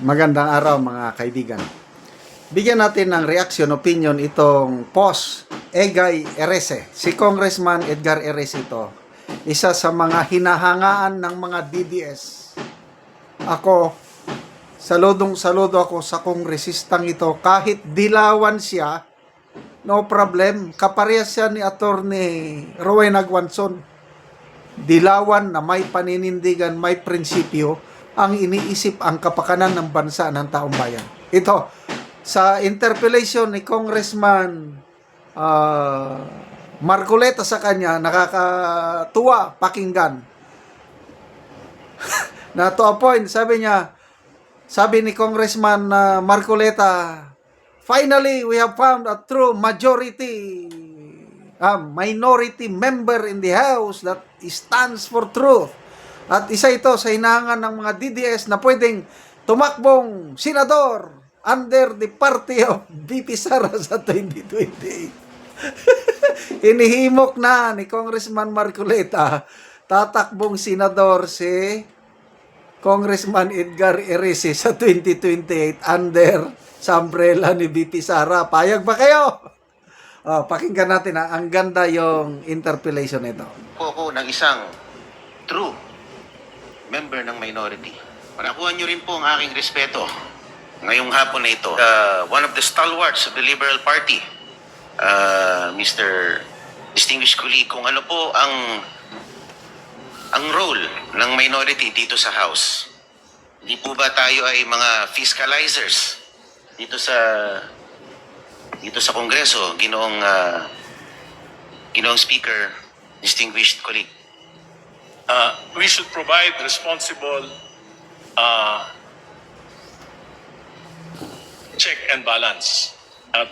Magandang araw mga kaibigan. Bigyan natin ng reaction, opinion itong post Egay Erese. Si Congressman Edgar Erese ito. Isa sa mga hinahangaan ng mga DDS. Ako, saludo ako sa kongresistang ito. Kahit dilawan siya, no problem. Kaparehas siya ni Attorney Rowena Guanzon. Dilawan na may paninindigan, may prinsipyo, ang iniisip ang kapakanan ng bansa ng taong bayan. Ito, sa interpellation ni Congressman Marcoleta sa kanya, nakakatuwa pakinggan. Na to a point, sabi ni Congressman Marcoleta, finally, we have found a true minority member in the House that stands for truth. At isa ito sa hinahangan ng mga DDS na pwedeng tumakbong senador under the party of VP Sara sa 2028. Inihimok na ni Congressman Marcoleta, tatakbong senador si Congressman Edgar Erese sa 2028 under sa umbrella ni VP Sara. Payag ba kayo? Pakinggan natin ang ganda yung interpellation nito. Ako ng isang true member ng minority. Panakuhan nyo rin po ang aking respeto ngayong hapon na ito. One of the stalwarts of the Liberal Party, Mr. Distinguished colleague, kung ano po ang role ng minority dito sa House. Hindi po ba tayo ay mga fiscalizers dito sa Kongreso, ginoong Speaker, distinguished colleague? We should provide responsible check and balance. At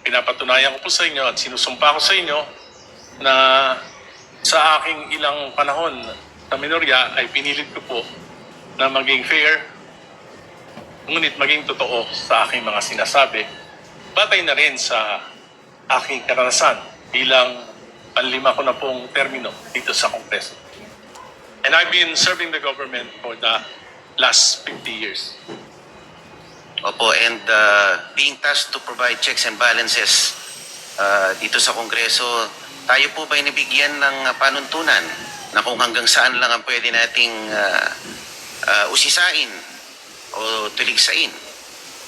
pinapatunayan ko po sa inyo at sinusumpa ko sa inyo na sa aking ilang panahon na minorya ay pinilit ko po na maging fair, ngunit maging totoo sa aking mga sinasabi. Batay na rin sa aking karanasan bilang panlima ko na pong termino dito sa Kongreso. And I've been serving the government for the last 50 years. Opo, and being tasked to provide checks and balances dito sa Kongreso, tayo po ba'y nabigyan ng panuntunan na kung hanggang saan lang ang pwede nating usisain o tuligsain?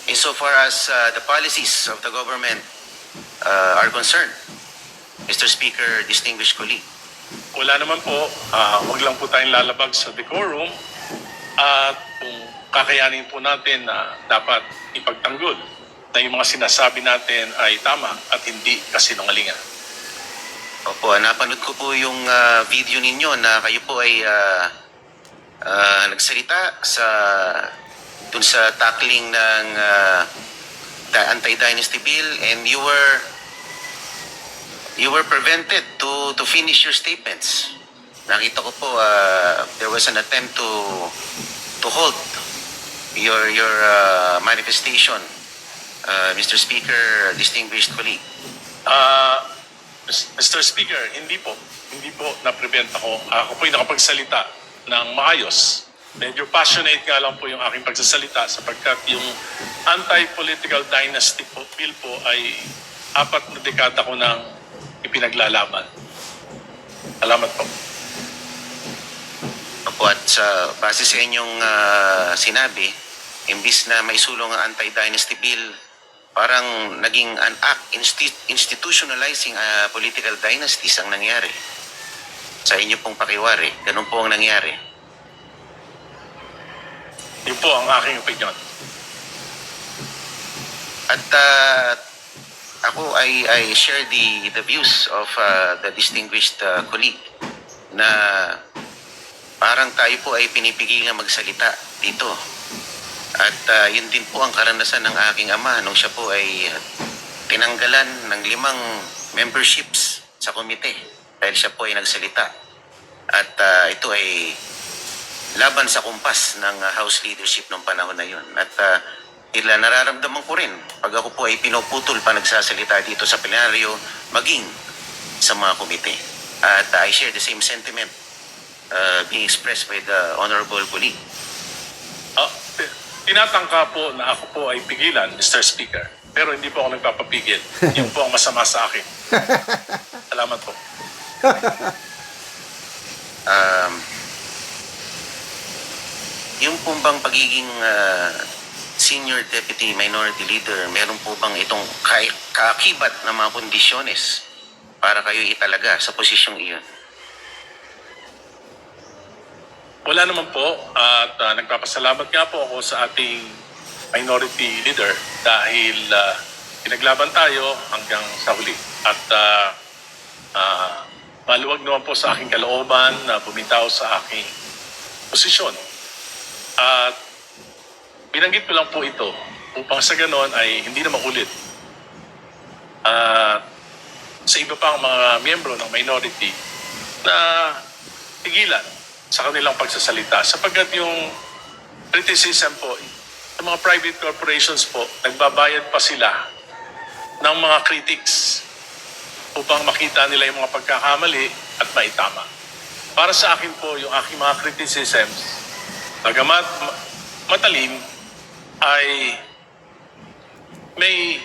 Insofar as the policies of the government are concerned, Mr. Speaker, distinguished colleague. Wala naman po, wag lang po tayong lalabag sa decorum at kung kakayanin po natin na dapat ipagtanggol na yung mga sinasabi natin ay tama at hindi kasinungalingan. Opo, napanood ko po yung video ninyo na kayo po ay nagsalita dun sa tackling ng the anti-dynasty bill, and you were prevented to finish your statements. Nakita ko po there was an attempt to halt your manifestation, Mr. Speaker, distinguished colleague. Mr. Speaker, hindi po na-prevent ako. Ako po'y nakapagsalita ng maayos. Medyo passionate nga lang po yung aking pagsasalita sapagkat yung anti-political dynasty bill po ay 4 na dekada ko nang ipinaglalaban. Salamat po. Opo, at base sa inyong sinabi, imbis na maisulong ang anti-dynasty bill, parang naging an act institutionalizing political dynasties ang nangyari. Sa inyo pong pakiwari, ganun po ang nangyari. Yun po ang aking opinion. At ako I share the views of the distinguished colleague na parang tayo po ay pinipigilan magsalita dito. At yun din po ang karanasan ng aking ama nung siya po ay tinanggalan ng 5 memberships sa komite dahil siya po ay nagsalita. At ito ay laban sa kumpas ng House leadership nung panahon na yun. At nararamdaman ko rin pag ako po ay pinuputol pa nagsasalita dito sa plenaryo, maging sa mga komite. At I share the same sentiment being expressed by the honorable colleague. tinatangka po na ako po ay pigilan, Mr. Speaker. Pero hindi po ako nagpapapigil. Yun po ang masama sa akin. Salamat po. Yung po bang pagiging senior deputy minority leader, meron po bang itong kaakibat ng mga kondisyones para kayo italaga sa posisyong iyon? Wala naman po at nagpapasalamat nga po ako sa ating minority leader dahil pinaglaban tayo hanggang sa huli. At maluwag naman po sa aking kalooban na bumitaw sa aking posisyon. At binanggit ko lang po ito upang sa ganon ay hindi na maulit. Sa iba pang mga miyembro ng minority na pigilan sa kanilang pagsasalita sapagkat yung criticism po sa mga private corporations po, nagbabayad pa sila ng mga critics upang makita nila yung mga pagkakamali at maitama. Para sa akin po, yung aking mga criticisms, bagamat matalim, ay may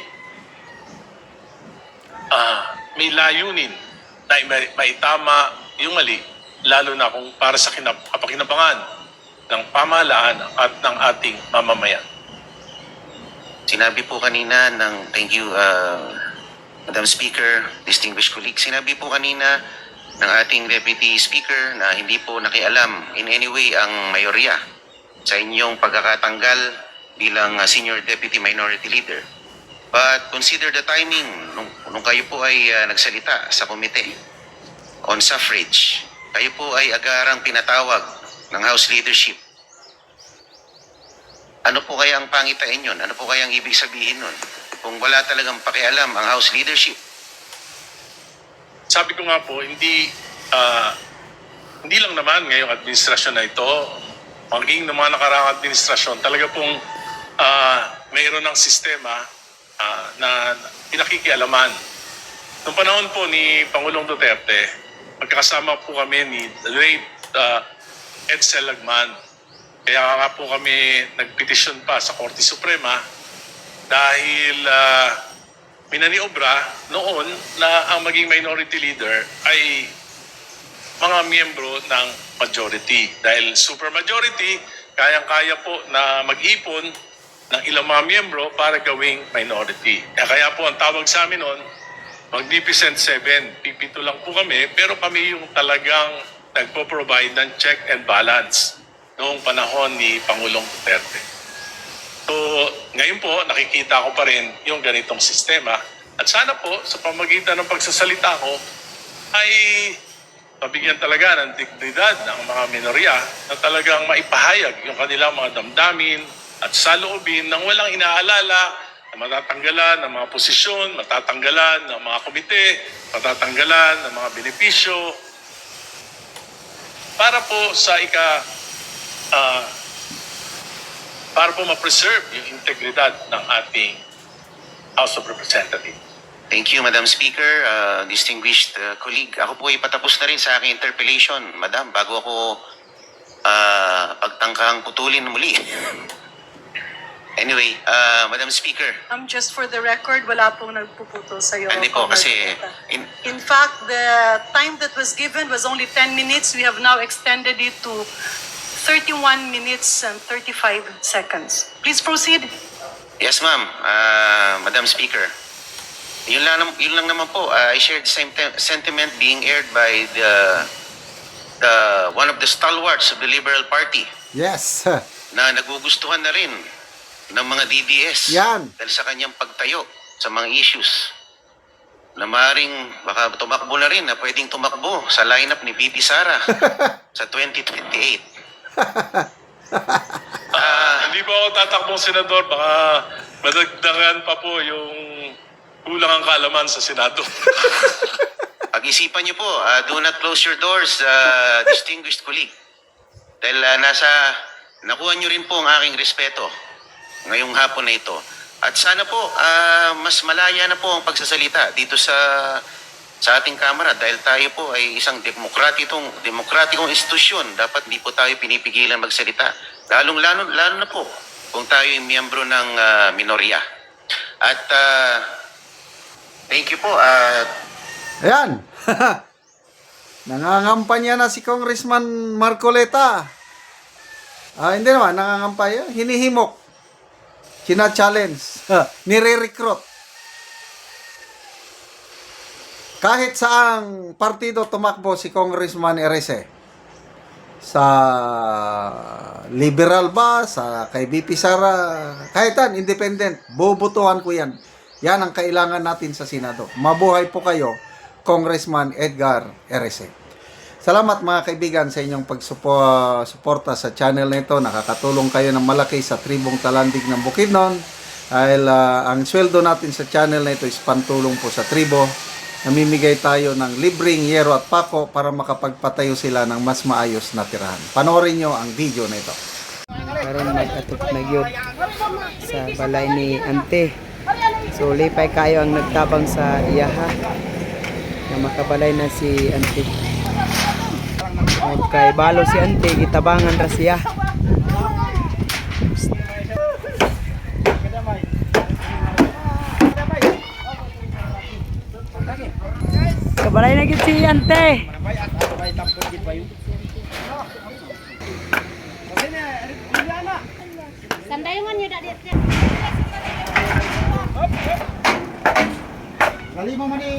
layunin na maitama yung mali, lalo na kung para sa kapakinabangan ng pamahalaan at ng ating mamamayan. Sinabi po kanina ng, thank you, Madam Speaker, distinguished colleagues, sinabi po kanina ng ating Deputy Speaker na hindi po nakialam in any way ang mayorya sa inyong pagkakatanggal bilang Senior Deputy Minority Leader. But consider the timing nung kayo po ay nagsalita sa komite on suffrage. Kayo po ay agarang pinatawag ng House Leadership. Ano po kaya ang pangitain yun? Ano po kaya ang ibig sabihin nun? Kung wala talagang pakialam ang House Leadership. Sabi ko nga po, hindi lang naman ngayong administrasyon na ito, maging ng mga nakaraang administrasyon, talaga pong mayroon ng sistema na pinakikialaman. Noong panahon po ni Pangulong Duterte, magkakasama po kami ni late Edsel Lagman. Kaya nga po kami nagpetisyon pa sa Korte Suprema dahil minaniobra noon na ang maging minority leader ay mga miyembro ng majority. Dahil supermajority, kayang-kaya po na mag-ipon ng ilang mga miyembro para gawing minority. Kaya po ang tawag sa amin noon, Magnificent 7, pipito lang po kami, pero kami yung talagang nagpo-provide ng check and balance noong panahon ni Pangulong Duterte. So, ngayon po, nakikita ko pa rin yung ganitong sistema. At sana po, sa pamagitan ng pagsasalita ko, ay mabigyan talaga ng dignidad ng mga minorya na talagang maipahayag yung kanilang mga damdamin at saloobin nang walang inaalala na matatanggalan ng mga posisyon, matatanggalan ng mga komite, matatanggalan ng mga benepisyo para po sa para po ma-preserve yung integridad ng ating House of Representatives. Thank you, Madam Speaker. Distinguished colleague, ako po ay patapos na rin sa aking interpellation, Madam, bago ako pagtangkang putulin muli. Anyway, Madam Speaker. Just for the record, wala pong nagpuputol sa'yo. Hindi po kasi In fact, the time that was given was only 10 minutes. We have now extended it to 31 minutes and 35 seconds. Please proceed. Yes, ma'am. Madam Speaker. Yun lang naman po. I share the same sentiment being aired by one of the stalwarts of the Liberal Party Yes. na nagugustuhan na rin ng mga DDS Yan. dahil sa kanyang pagtayo sa mga issues na maaaring baka tumakbo na rin na pwedeng tumakbo sa lineup ni VP Sara sa 2028. Hindi po ako tatakbong senador, baka madagdagan pa po yung kulang ang kaalaman sa Senado. Pag-isipan niyo po, do not close your doors, distinguished colleague. Dahil nakuha niyo rin po ang aking respeto ngayong hapon na ito. At sana po, mas malaya na po ang pagsasalita dito sa ating Kamara dahil tayo po ay isang demokratikong institusyon. Dapat hindi po tayo pinipigilan magsalita. Lalo na po kung tayo ay miyembro ng minorya. At thank you po. Ayan. Nangangampanya na si Congressman Marcoleta. Hindi naman, nangangampanya. Hinihimok. China-challenge. Nire-recruit. Kahit saang partido tumakbo si Congressman Erese. Sa liberal ba, sa kay BP Sara, kahit independent, bobotohan ko yan. Yan ang kailangan natin sa Senado. Mabuhay po kayo, Congressman Edgar Erese. Salamat mga kaibigan sa inyong pagsuporta sa channel na ito. Nakakatulong kayo ng malaki sa tribong Talandig ng Bukidnon. Dahil ang sweldo natin sa channel na ito is pantulong po sa tribo. Namimigay tayo ng libreng yero at pako para makapagpatayo sila ng mas maayos na tirahan. Panoorin nyo ang video na ito. Karon mag-atok na gyud sa balay ni Ante. So lipay kayo ang nagtabang sa iyaha na makabalay na si Ante. Okay, balo si Ante, gitabangan ra siya. Kabalay na gyud si Ante. Sandayon nyo dali. Kalima mo ni...